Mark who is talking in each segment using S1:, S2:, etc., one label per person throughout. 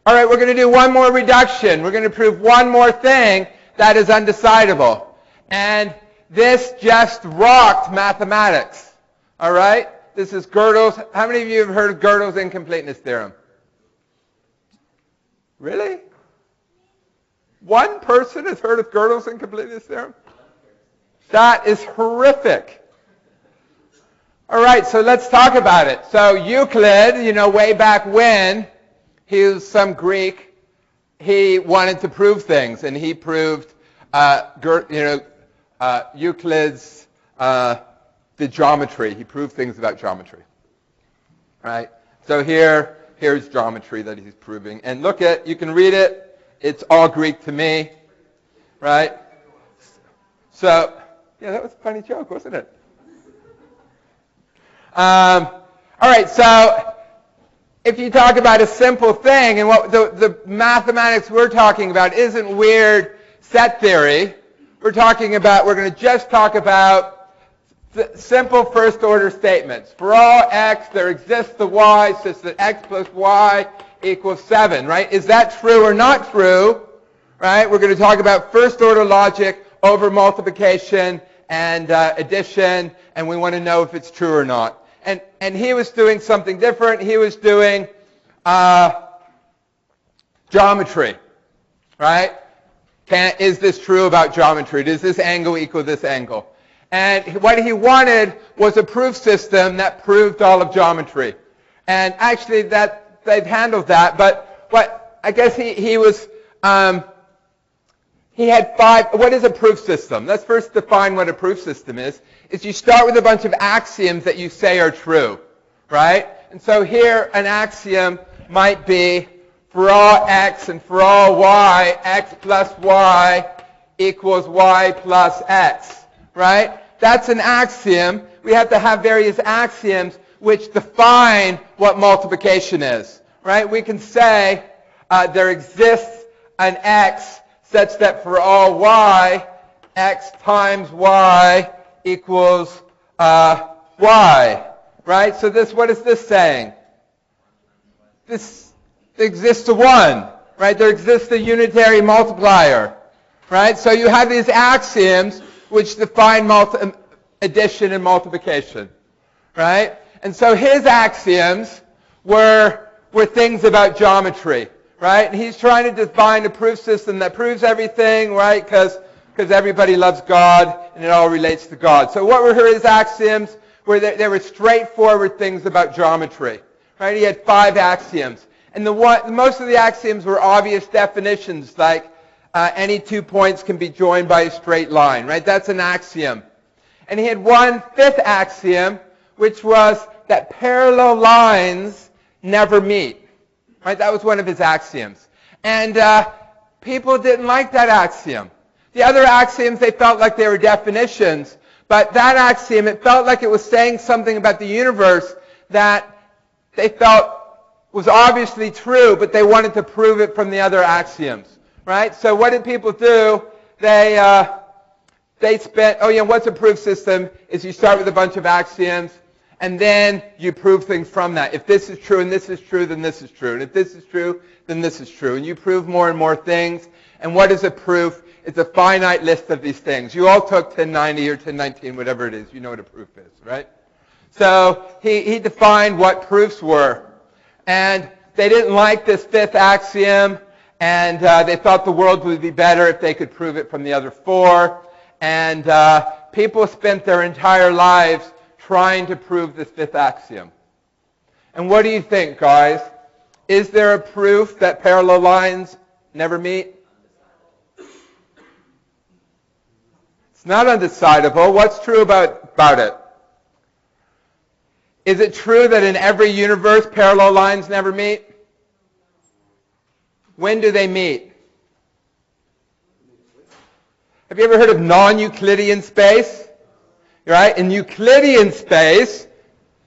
S1: All right, we're going to do one more reduction. We're going to prove one more thing that is undecidable. And this just rocked mathematics. All right? This is Gödel's. How many of you have heard of Gödel's incompleteness theorem? Really? One person has heard of Gödel's incompleteness theorem? That is horrific. All right, so let's talk about it. So Euclid, way back when, he was some Greek, he wanted to prove things, and he proved, Euclid's, the geometry. He proved things about geometry. Right? So here's geometry that he's proving. And you can read it. It's all Greek to me. Right? So, yeah, that was a funny joke, wasn't it? All right, so if you talk about a simple thing, and what the mathematics we're talking about isn't weird set theory. We're going to just talk about simple first-order statements. For all x, there exists the y such that x plus y equals 7, right? Is that true or not true? Right? We're going to talk about first-order logic over multiplication and addition, and we want to know if it's true or not. And he was doing something different. He was doing geometry, right? Is this true about geometry? Does this angle equal this angle? And what he wanted was a proof system that proved all of geometry. And actually, they've handled that. But I guess he had 5. What is a proof system? Let's first define what a proof system is. You start with a bunch of axioms that you say are true, right? And so here, an axiom might be for all x and for all y, x plus y equals y plus x. Right? That's an axiom. We have to have various axioms which define what multiplication is. Right? We can say there exists an x such that for all y, x times y equals y. Right? So what is this saying? This exists a 1. Right? There exists a unitary multiplier. Right? So you have these axioms which define addition and multiplication, right? And so his axioms were things about geometry, right? And he's trying to define a proof system that proves everything, right? Because everybody loves God and it all relates to God. So what were his axioms? They were straightforward things about geometry, right? He had 5 axioms, and most of the axioms were obvious definitions, like any 2 points can be joined by a straight line, right? That's an axiom. And he had 1/5 axiom, which was that parallel lines never meet, right? That was one of his axioms. And people didn't like that axiom. The other axioms, they felt like they were definitions. But that axiom, it felt like it was saying something about the universe that they felt was obviously true, but they wanted to prove it from the other axioms. Right? So what did people do? They spent, what's a proof system? Is you start with a bunch of axioms, and then you prove things from that. If this is true and this is true, then this is true. And if this is true, then this is true. And you prove more and more things. And what is a proof? It's a finite list of these things. You all took 1090 or 1019, whatever it is. You know what a proof is, right? So he defined what proofs were. And they didn't like this 5th axiom. And they thought the world would be better if they could prove it from the other 4. And people spent their entire lives trying to prove this 5th axiom. And what do you think, guys? Is there a proof that parallel lines never meet? It's not undecidable. What's true about it? Is it true that in every universe parallel lines never meet? When do they meet? Have you ever heard of non-Euclidean space? Right? In Euclidean space,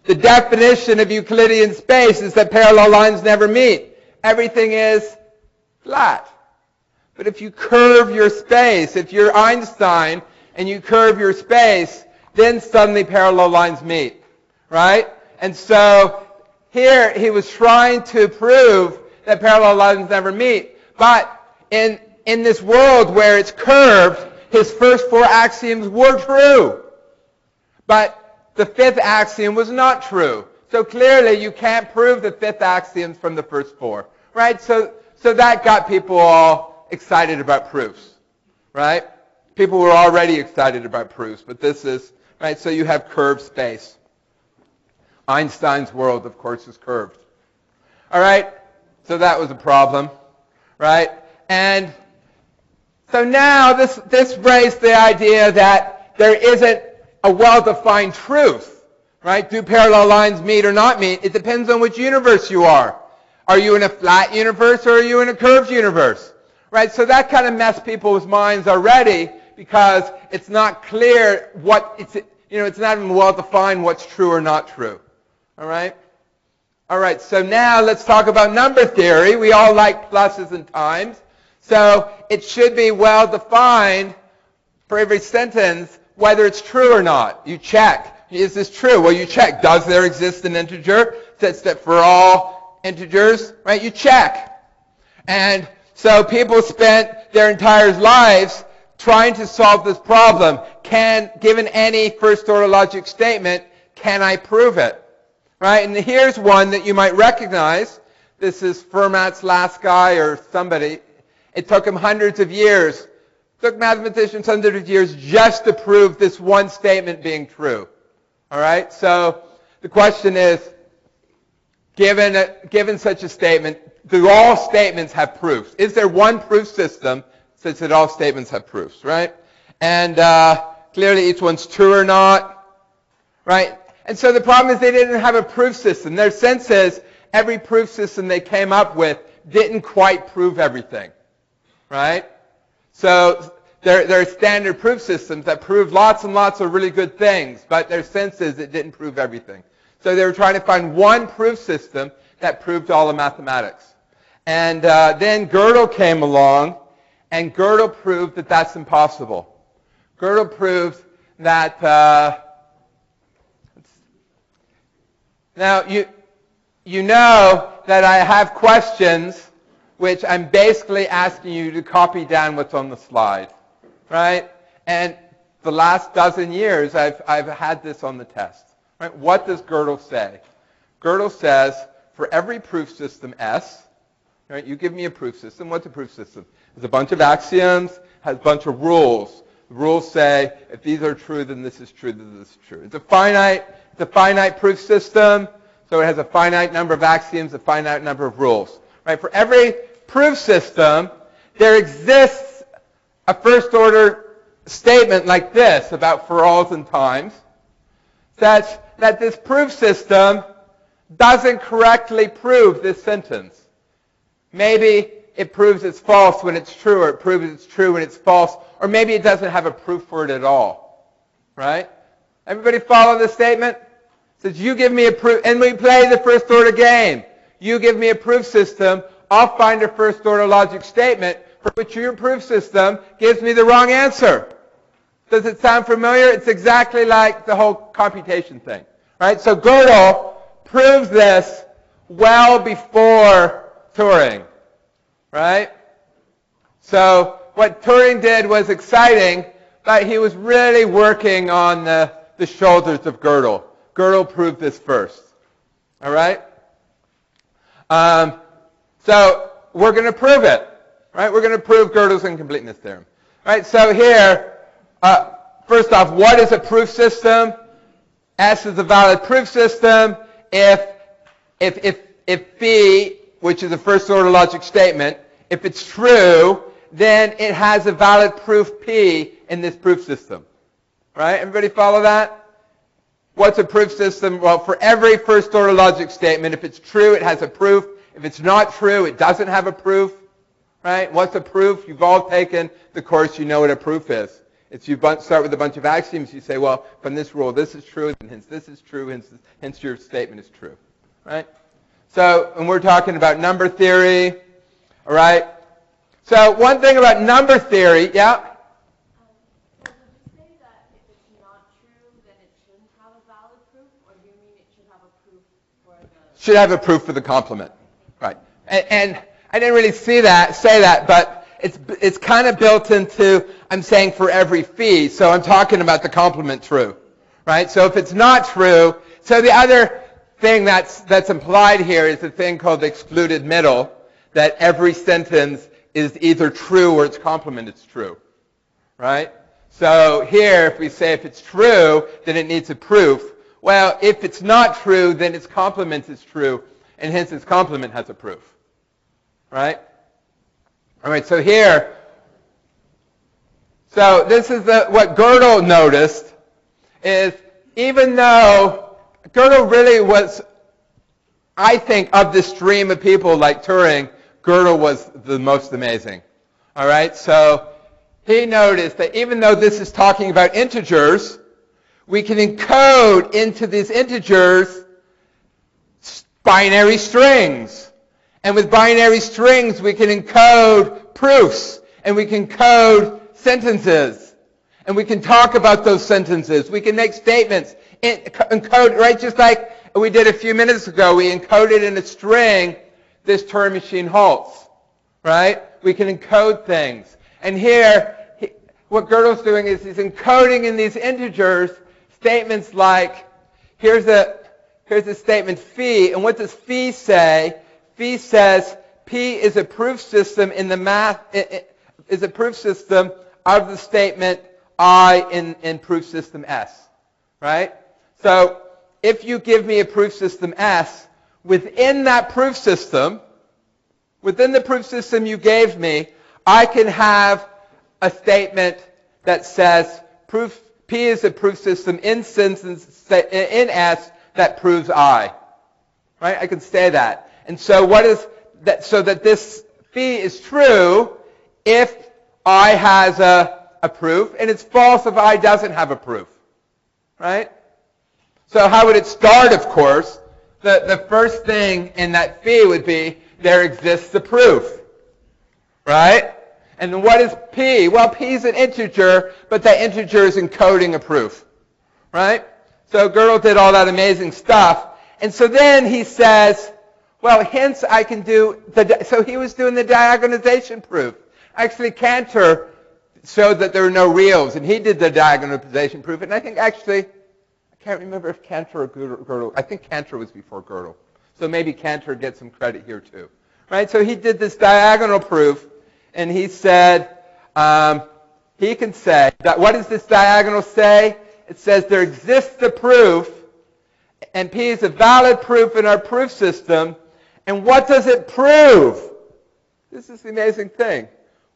S1: the definition of Euclidean space is that parallel lines never meet. Everything is flat. But if you curve your space, if you're Einstein and you curve your space, then suddenly parallel lines meet. Right? And so here he was trying to prove that parallel lines never meet. But in this world where it's curved, his first 4 axioms were true. But the 5th axiom was not true. So clearly you can't prove the 5th axiom from the first 4. Right? So that got people all excited about proofs. Right? People were already excited about proofs, but this is, right? So you have curved space. Einstein's world, of course, is curved. All right? So that was a problem. Right? And so now this raised the idea that there isn't a well-defined truth, right? Do parallel lines meet or not meet? It depends on which universe you are. Are you in a flat universe or are you in a curved universe? Right? So that kind of messed people's minds already because it's not clear it's not even well-defined what's true or not true. All right? All right, so now let's talk about number theory. We all like pluses and times. So it should be well-defined for every sentence whether it's true or not. You check. Is this true? Well, you check. Does there exist an integer such that for all integers, right, you check. And so people spent their entire lives trying to solve this problem. Given any first-order logic statement, can I prove it? Right? And here's one that you might recognize. This is Fermat's last guy or somebody. It took him hundreds of years. It took mathematicians hundreds of years just to prove this one statement being true. All right? So the question is, given such a statement, do all statements have proofs? Is there one proof system such that all statements have proofs? Right? And clearly each one's true or not. Right? And so the problem is they didn't have a proof system. Their sense is every proof system they came up with didn't quite prove everything. Right? So there are standard proof systems that prove lots and lots of really good things, but their sense is it didn't prove everything. So they were trying to find one proof system that proved all of mathematics. And then Gödel came along, and Gödel proved that that's impossible. Gödel proved that... now, you know that I have questions which I'm basically asking you to copy down what's on the slide, right? And the last dozen years, I've had this on the test. Right? What does Gödel say? Gödel says, for every proof system S, right, you give me a proof system. What's a proof system? It's a bunch of axioms, has a bunch of rules. The rules say, if these are true, then this is true, then this is true. It's a finite proof system, so it has a finite number of axioms, a finite number of rules. Right? For every proof system, there exists a first-order statement like this about for alls and times, such that this proof system doesn't correctly prove this sentence. Maybe it proves it's false when it's true, or it proves it's true when it's false, or maybe it doesn't have a proof for it at all. Right? Everybody follow this statement? It says, you give me a proof, and we play the first-order game. You give me a proof system, I'll find a first-order logic statement for which your proof system gives me the wrong answer. Does it sound familiar? It's exactly like the whole computation thing. Right? So Gödel proves this well before Turing. Right? So what Turing did was exciting, but he was really working on the shoulders of Gödel. Gödel proved this first. All right? So we're going to prove it. Right? We're going to prove Gödel's incompleteness theorem. Right? So here, first off, what is a proof system? S is a valid proof system if phi, which is a first-order logic statement, if it's true, then it has a valid proof P in this proof system. Right? Everybody follow that? What's a proof system? Well, for every first-order logic statement, if it's true, it has a proof. If it's not true, it doesn't have a proof. Right? What's a proof? You've all taken the course. You know what a proof is. It's you start with a bunch of axioms. You say, well, from this rule, this is true, and hence this is true, hence your statement is true. Right? So, and we're talking about number theory. All right? So one thing about number theory, yeah? Should have a proof for the complement. Right. And I didn't really say that, but it's kind of built into, I'm saying for every phi, so I'm talking about the complement true, right? So if it's not true, so the other thing that's implied here is a thing called the excluded middle, that every sentence is either true or its complement is true, right? So here, if we say if it's true, then it needs a proof. Well, if it's not true, then its complement is true, and hence its complement has a proof, right? All right, so here, so this is what Gödel noticed, is even though Gödel really was, I think, of the stream of people like Turing, Gödel was the most amazing. All right, so he noticed that even though this is talking about integers, we can encode into these integers binary strings. And with binary strings, we can encode proofs, and we can code sentences, and we can talk about those sentences. We can make statements, encode, right, just like we did a few minutes ago. We encoded in a string, this Turing machine halts, right? We can encode things. And here, what Gödel's doing is he's encoding in these integers statements like, here's a statement phi, and what does phi say? Phi says P is a proof system in the math, is a proof system of the statement I in proof system S, right? So if you give me a proof system S, within that proof system, within the proof system you gave me, I can have a statement that says proof P is a proof system in S that proves I, right? I can say that. And so what is that? So that this phi is true if I has a proof, and it's false if I doesn't have a proof, right? So how would it start? Of course, the first thing in that phi would be there exists a proof, right? And what is p? Well, p is an integer, but that integer is encoding a proof, right? So Gödel did all that amazing stuff, and so then he says, well, hence I can do so he was doing the diagonalization proof. Actually, Cantor showed that there were no reals, and he did the diagonalization proof. And I think actually, I can't remember if Cantor or Gödel. I think Cantor was before Gödel. So maybe Cantor gets some credit here too. Right? So he did this diagonal proof, and he said, he can say, that what does this diagonal say? It says there exists a proof, and P is a valid proof in our proof system. And what does it prove? This is the amazing thing.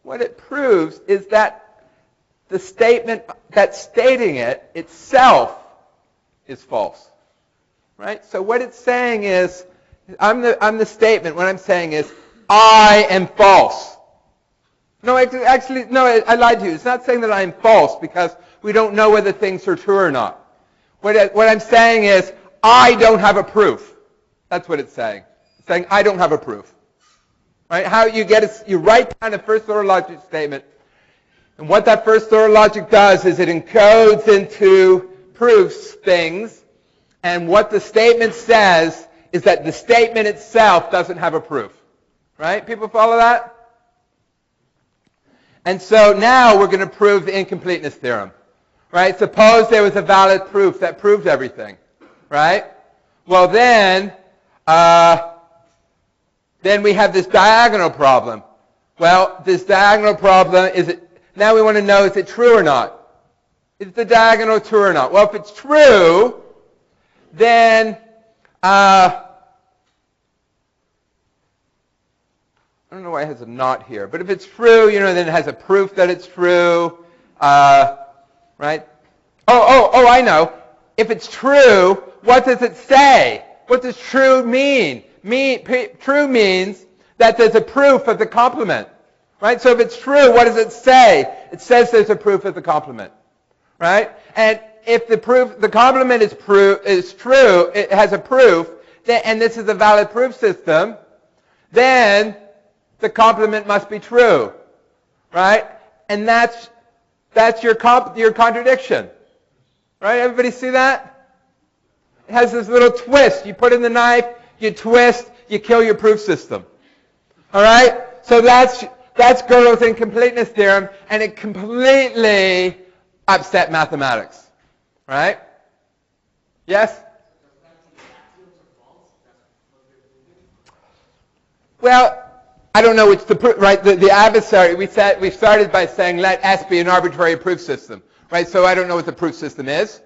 S1: What it proves is that the statement that's stating it itself is false. Right? So what it's saying is, I'm the statement. What I'm saying is, I am false. No, actually, no, I lied to you. It's not saying that I'm false because we don't know whether things are true or not. What I'm saying is, I don't have a proof. That's what it's saying. It's saying, I don't have a proof. Right? How you get it, you write down a first order logic statement, and what that first order logic does is it encodes into proofs things, and what the statement says is that the statement itself doesn't have a proof. Right? People follow that? And so now we're going to prove the incompleteness theorem. Right? Suppose there was a valid proof that proved everything. Right? Well, then we have this diagonal problem. Well, this diagonal problem, now we want to know, is it true or not? Is the diagonal true or not? Well, if it's true, then, I don't know why it has a not here, but if it's true, then it has a proof that it's true, right? Oh, I know. If it's true, what does it say? What does true mean? True means that there's a proof of the complement, right? So if it's true, what does it say? It says there's a proof of the complement, right? And if the complement is true, it has a proof, and this is a valid proof system, then the complement must be true, right? And that's your contradiction, right? Everybody see that? It has this little twist. You put in the knife, you twist, you kill your proof system, All right? So that's Gödel's incompleteness theorem, and it completely upset mathematics. Right? Yes? Well, I don't know which to prove, right? The adversary, we started by saying let S be an arbitrary proof system, right? So I don't know what the proof system is.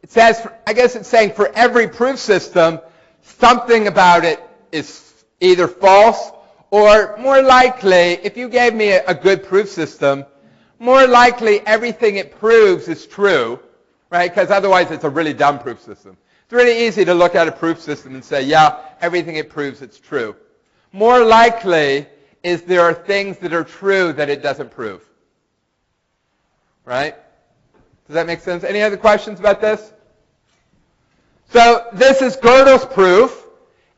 S1: It says, I guess it's saying for every proof system, something about it is either false or more likely, if you gave me a good proof system, more likely everything it proves is true, right? Because otherwise it's a really dumb proof system. It's really easy to look at a proof system and say, yeah, everything it proves, it's true. More likely is there are things that are true that it doesn't prove. Right? Does that make sense? Any other questions about this? So this is Gödel's proof,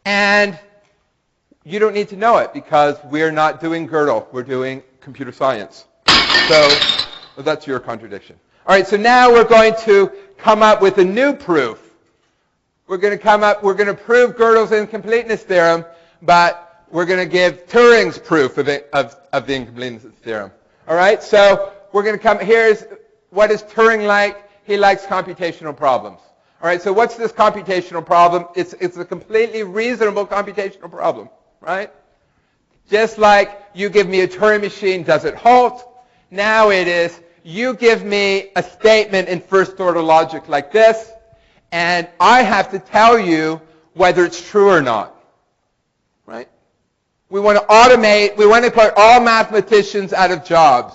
S1: and you don't need to know it because we're not doing Gödel. We're doing computer science. So well, that's your contradiction. All right, so now we're going to come up with a new proof. We're going to prove Gödel's incompleteness theorem, but we're going to give Turing's proof of the incompleteness theorem. All right, so we're going to come, here's what is Turing like? He likes computational problems. All right, so what's this computational problem? It's a completely reasonable computational problem, right? Just like you give me a Turing machine, does it halt? Now it is, you give me a statement in first order logic like this, and I have to tell you whether it's true or not, right? We want to automate, we want to put all mathematicians out of jobs,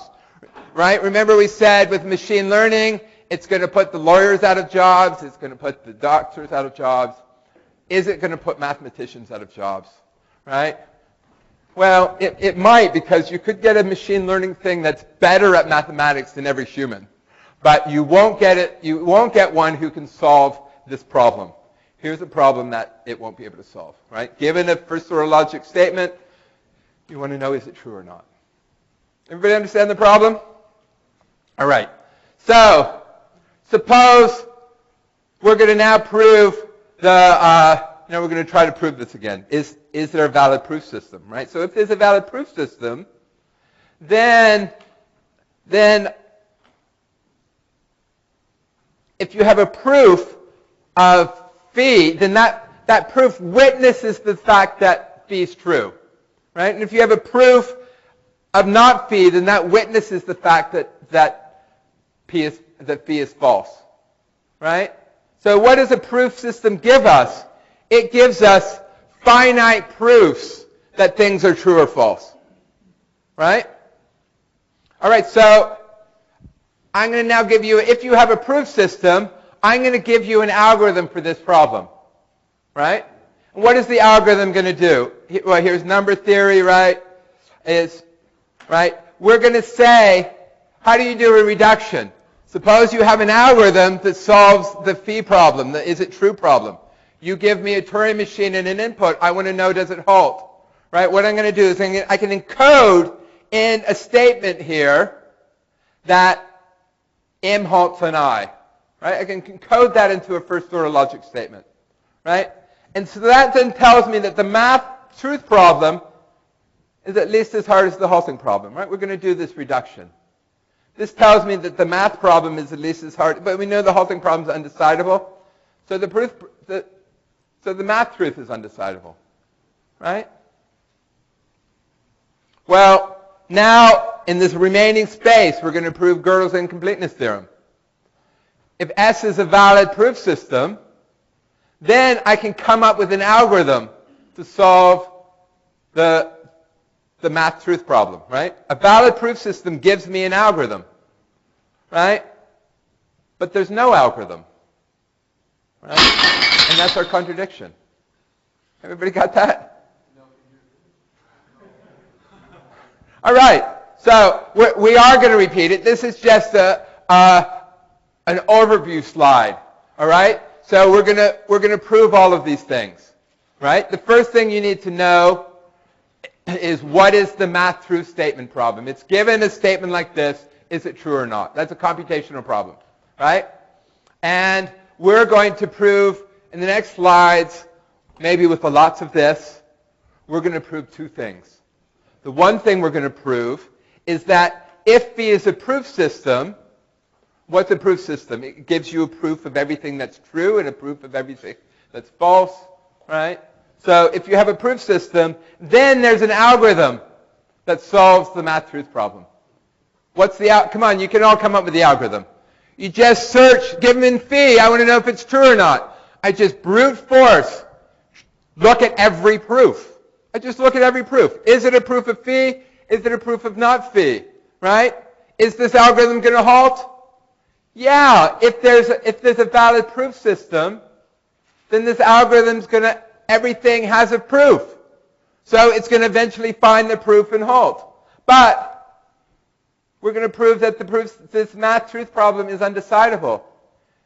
S1: right? Remember we said with machine learning, it's going to put the lawyers out of jobs, it's going to put the doctors out of jobs. Is it going to put mathematicians out of jobs, right? Well, it might, because you could get a machine learning thing that's better at mathematics than every human. But you won't get one who can solve this problem. Here's a problem that it won't be able to solve, right? Given a first order logic statement, you want to know, is it true or not? Everybody understand the problem? All right. So, suppose we're going to now prove we're going to try to prove this again. Is there a valid proof system, right? So if there's a valid proof system, then if you have a proof of phi, then that proof witnesses the fact that phi is true, right? And if you have a proof of not phi, then that witnesses the fact that phi is false, right? So what does a proof system give us? It gives us finite proofs that things are true or false, right? All right, so I'm going to now give you, if you have a proof system, I'm going to give you an algorithm for this problem, right? And what is the algorithm going to do? Well, here's number theory, right? We're going to say, how do you do a reduction? Suppose you have an algorithm that solves the phi problem, the is it true problem. You give me a Turing machine and an input. I want to know, does it halt? Right? What I'm going to do is I can encode in a statement here that M halts on I. Right? I can encode that into a first order logic statement. Right? And so that then tells me that the math truth problem is at least as hard as the halting problem. Right? We're going to do this reduction. This tells me that the math problem is at least as hard, but we know the halting problem is undecidable. So the math truth is undecidable, right? Well, now in this remaining space, we're going to prove Gödel's incompleteness theorem. If S is a valid proof system, then I can come up with an algorithm to solve the math truth problem, right? A valid proof system gives me an algorithm, right? But there's no algorithm, right? And that's our contradiction. Everybody got that? All right. So we are going to repeat it. This is just an overview slide. All right. So we're going to prove all of these things. Right. The first thing you need to know is what is the math truth statement problem. It's given a statement like this. Is it true or not? That's a computational problem. Right. And we're going to prove in the next slides, maybe with lots of this, we're going to prove two things. The one thing we're going to prove is that if phi is a proof system, what's a proof system? It gives you a proof of everything that's true and a proof of everything that's false, right? So if you have a proof system, then there's an algorithm that solves the math truth problem. What's the come on, you can all come up with the algorithm. You just search, give them in phi. I want to know if it's true or not. I just brute force look at every proof. I just look at every proof. Is it a proof of phi? Is it a proof of not phi? Right? Is this algorithm going to halt? Yeah. If there's a valid proof system, then this algorithm's going to, everything has a proof. So it's going to eventually find the proof and halt. But we're going to prove that this math truth problem is undecidable.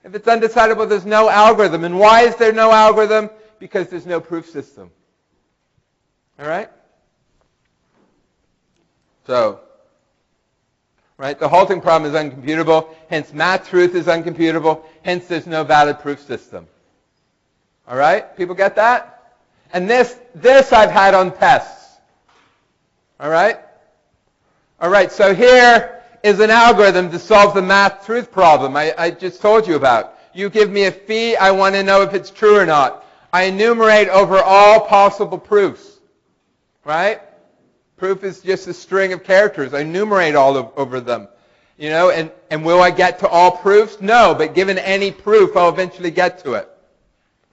S1: If it's undecidable, there's no algorithm. And why is there no algorithm? Because there's no proof system. All right? So, right, the halting problem is uncomputable. Hence, math truth is uncomputable. Hence, there's no valid proof system. All right? People get that? And this I've had on tests. All right? All right, so here is an algorithm to solve the math truth problem I just told you about. You give me a phi, I want to know if it's true or not. I enumerate over all possible proofs. Right? Proof is just a string of characters. I enumerate all over them. You know, and will I get to all proofs? No, but given any proof, I'll eventually get to it.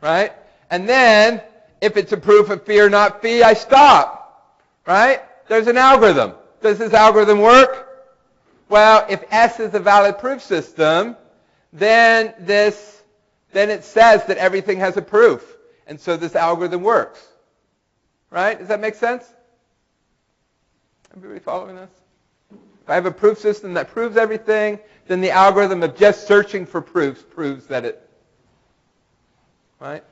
S1: Right? And then, if it's a proof of phi or not phi, I stop. Right? There's an algorithm. Does this algorithm work? Well, if S is a valid proof system, then it says that everything has a proof. And so this algorithm works. Right? Does that make sense? Everybody following this? If I have a proof system that proves everything, then the algorithm of just searching for proofs proves that it, right?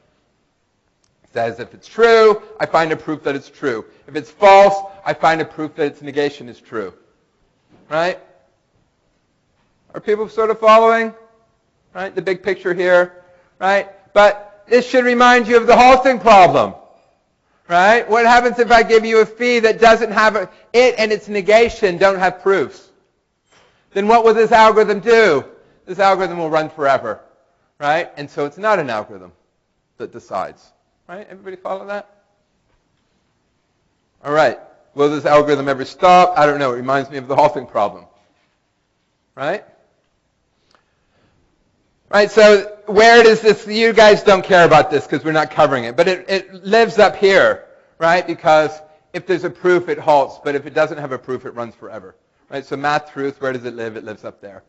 S1: It says if it's true, I find a proof that it's true. If it's false, I find a proof that its negation is true. Right? Are people sort of following? Right? The big picture here. Right? But this should remind you of the halting problem. Right? What happens if I give you a phi that doesn't have it and its negation don't have proofs? Then what will this algorithm do? This algorithm will run forever. Right? And so it's not an algorithm that decides. Right? Everybody follow that? All right. Will this algorithm ever stop? I don't know. It reminds me of the halting problem. Right? Right, so where does this, you guys don't care about this because we're not covering it, but it lives up here, right? Because if there's a proof, it halts, but if it doesn't have a proof, it runs forever. Right, so math truth, where does it live? It lives up there.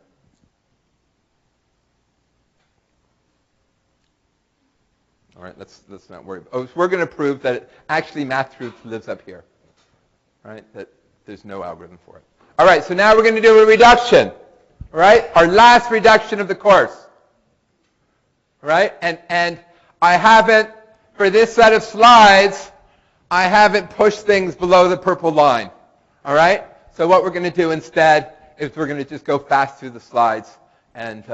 S1: All right, let's not worry. Oh, so we're going to prove that actually math truth lives up here, right? That there's no algorithm for it. All right, so now we're going to do a reduction, all right? Our last reduction of the course. Right? And I haven't, for this set of slides, I haven't pushed things below the purple line. All right? So what we're going to do instead is we're going to just go fast through the slides, and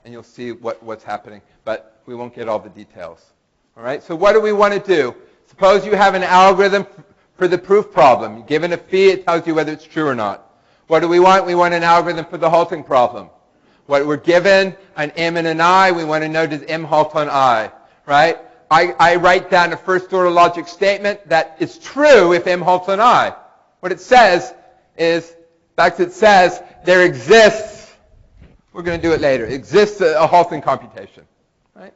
S1: you'll see what's happening. But we won't get all the details. All right? So what do we want to do? Suppose you have an algorithm for the proof problem. Given a phi, it tells you whether it's true or not. What do we want? We want an algorithm for the halting problem. What we're given, an M and an I, we want to know, does M halt on I, right? I write down a first-order logic statement that is true if M halts on I. What it says is, in fact, it says there exists, we're going to do it later, exists a halting computation, right?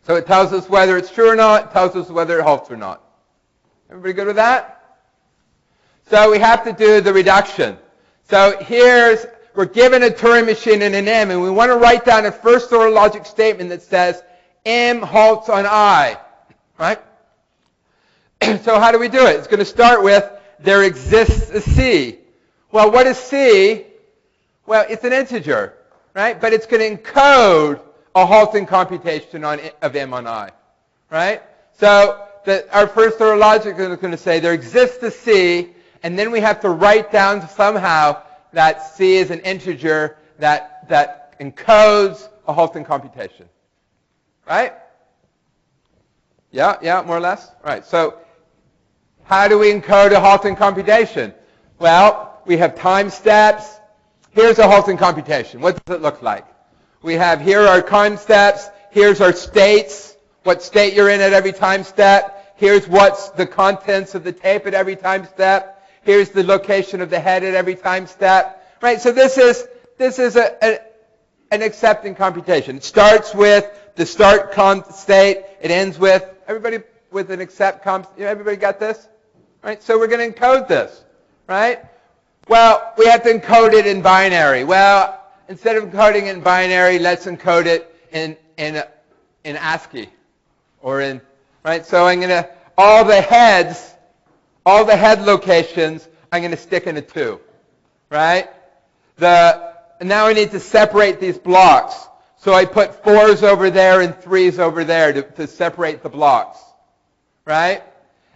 S1: So it tells us whether it's true or not, it tells us whether it halts or not. Everybody good with that? So we have to do the reduction. So we're given a Turing machine and an M, and we want to write down a first-order logic statement that says M halts on I, right? So how do we do it? It's going to start with, there exists a C. Well, what is C? Well, it's an integer, right? But it's going to encode a halting computation of M on I, right? So our first-order logic is going to say there exists a C, and then we have to write down somehow that C is an integer that encodes a halting computation. Right? Yeah, more or less? Right. So How do we encode a halting computation? Well, we have time steps. Here's a halting computation. What does it look like? We have here our time steps. Here's our states, what state you're in at every time step. Here's what's the contents of the tape at every time step. Here's the location of the head at every time step. Right? So this is an accepting computation. It starts with the start state. It ends with, everybody with an accept everybody got this? Right? So we're going to encode this. Right? Well, we have to encode it in binary. Well, instead of encoding it in binary, let's encode it in ASCII or in, right? So I'm going to, all the head locations, I'm going to stick in a 2, right? And now I need to separate these blocks. So I put 4s over there and 3s over there to separate the blocks, right?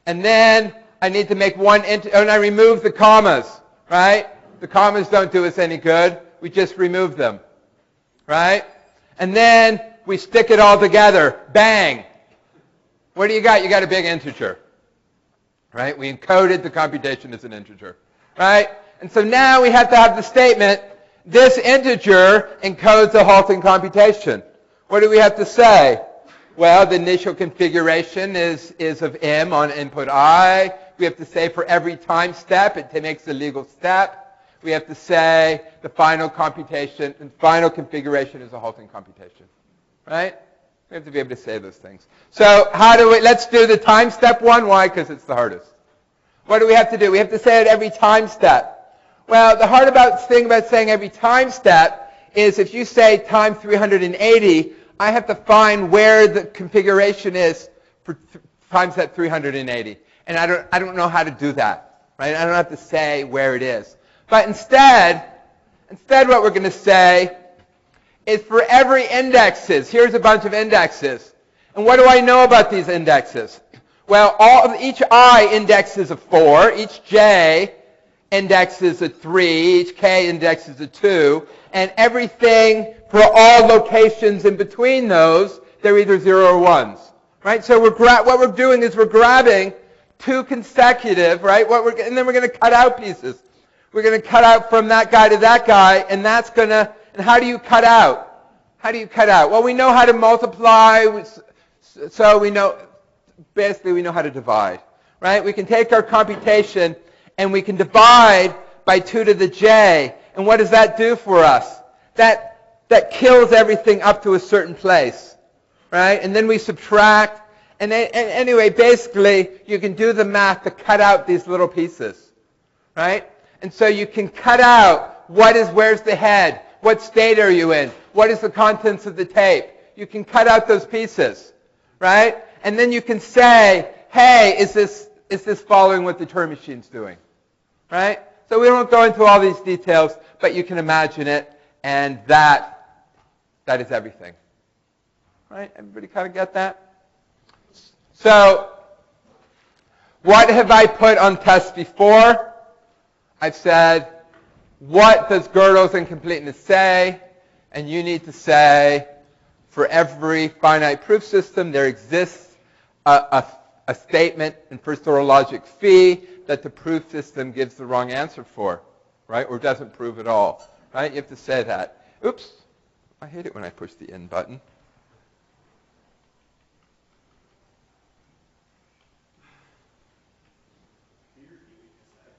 S1: And then I need to make and I remove the commas, right? The commas don't do us any good. We just remove them, right? And then we stick it all together. Bang. What do you got? You got a big integer, right? We encoded the computation as an integer, right? And so now we have to have the statement, this integer encodes a halting computation. What do we have to say? Well, the initial configuration is of M on input I. We have to say for every time step, it makes a legal step. We have to say the final computation and final configuration is a halting computation, right? We have to be able to say those things. So let's do the time step one. Why? Because it's the hardest. What do we have to do? We have to say it every time step. Well, the hard thing about saying every time step is if you say time 380, I have to find where the configuration is for time step 380. And I don't know how to do that, right? I don't have to say where it is. But instead what we're going to say is for every indexes, here's a bunch of indexes. And what do I know about these indexes? Well, each I indexes a 4, each J indexes a 3, each K indexes a 2, and everything for all locations in between those, they're either 0 or 1s. Right? So what we're doing is we're grabbing 2 consecutive, right? And then we're going to cut out pieces. We're going to cut out from that guy to that guy, and and how do you cut out? How do you cut out? Well, we know how to multiply, so basically we know how to divide, right? We can take our computation, and we can divide by 2 to the j, and what does that do for us? That kills everything up to a certain place, right? And then we subtract, and anyway, basically, you can do the math to cut out these little pieces, right? And so you can cut out where's the head? What state are you in? What is the contents of the tape? You can cut out those pieces, right? And then you can say, hey, is this following what the Turing machine's doing, right? So we won't go into all these details, but you can imagine it, and that is everything, right? Everybody kind of get that? So what have I put on tests before? I've said, what does Gödel's incompleteness say? And you need to say, for every finite proof system, there exists a statement in first order logic phi that the proof system gives the wrong answer for, right? Or doesn't prove at all, right? You have to say that. Oops, I hate it when I push the in button.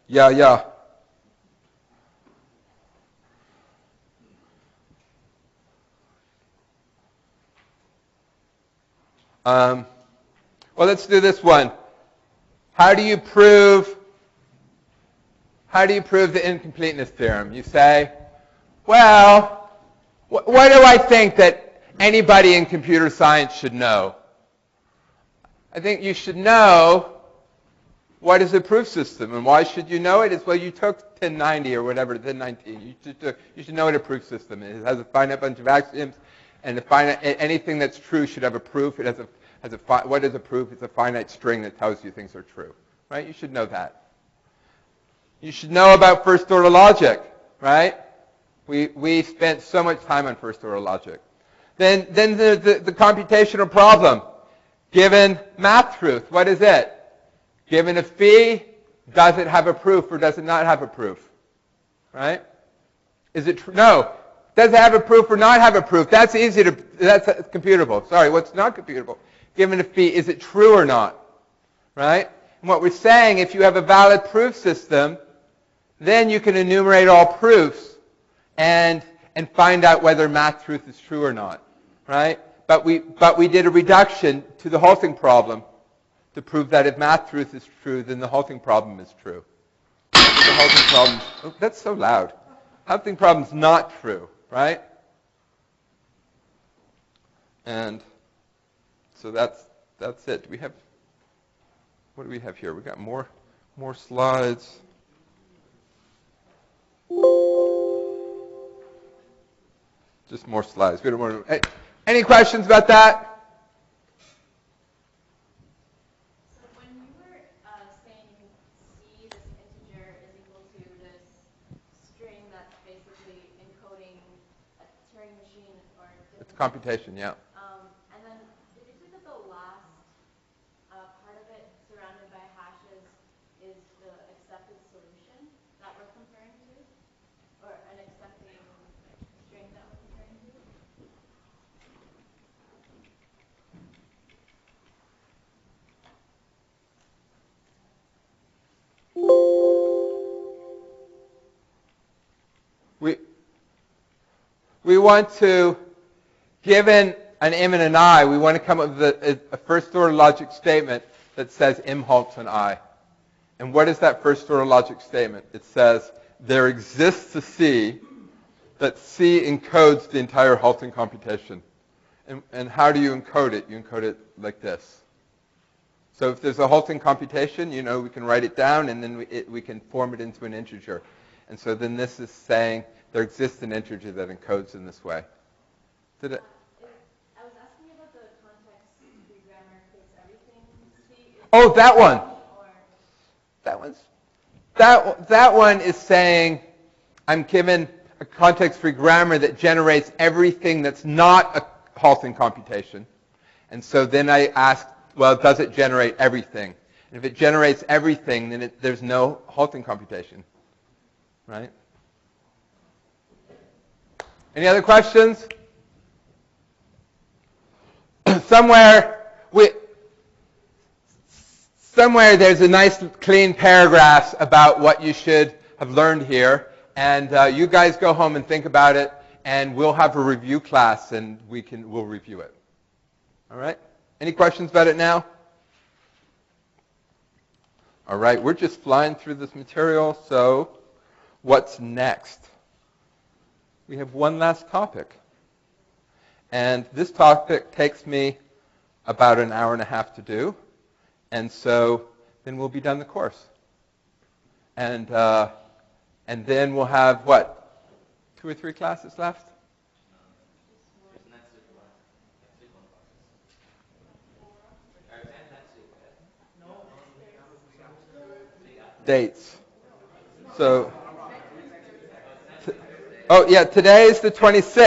S1: Yeah. Well, let's do this one. How do you prove the incompleteness theorem? You say, well, what do I think that anybody in computer science should know? I think you should know what is a proof system, and why should you know it? It's, well, you took 1090 or whatever, 1019. You should know what a proof system is. It has a finite bunch of axioms, and anything that's true should have a proof. It has what is a proof? It's a finite string that tells you things are true, right? You should know that. You should know about first order logic, right? We spent so much time on first order logic. Then the computational problem, given math truth, what is it? Given a phi, does it have a proof or does it not have a proof? Right? Is it true? No. Does it have a proof or not have a proof? That's computable. Sorry, what's not computable? Given a phi, is it true or not? Right? And what we're saying, if you have a valid proof system, then you can enumerate all proofs and find out whether math truth is true or not. Right? But we did a reduction to the halting problem to prove that if math truth is true, then the halting problem is true. The halting problem, oh, that's so loud. Halting problem's not true, right? And so that's it. Do we have, what do we have here? We got more slides. Just more slides. We don't want to. Any questions about that? Computation, yeah.
S2: And then did you say that the last part of it, surrounded by hashes, is the accepted solution that we're comparing to? Or an accepting string that we're comparing to?
S1: We want to, given an m and an I, we want to come up with a first-order logic statement that says m halts an I. And what is that first-order logic statement? It says there exists a C that C encodes the entire halting computation. And how do you encode it? You encode it like this. So if there's a halting computation, you know, we can write it down, and then we can form it into an integer. And so then this is saying there exists an integer that encodes in this way. Did it?
S2: I was asking about the context-free grammar fits everything.
S1: Oh, that one. That one is saying I'm given a context-free grammar that generates everything that's not a halting computation. And so then I ask, well, does it generate everything? And if it generates everything, then there's no halting computation. Right? Any other questions? Somewhere there's a nice clean paragraph about what you should have learned here. And you guys go home and think about it, and we'll have a review class, and we'll review it. All right? Any questions about it now? All right, we're just flying through this material, so what's next? We have one last topic. And this topic takes me about an hour and a half to do. And so then we'll be done the course. And then we'll have, what, 2 or 3 classes left? Dates. So, oh yeah, today is the 26th.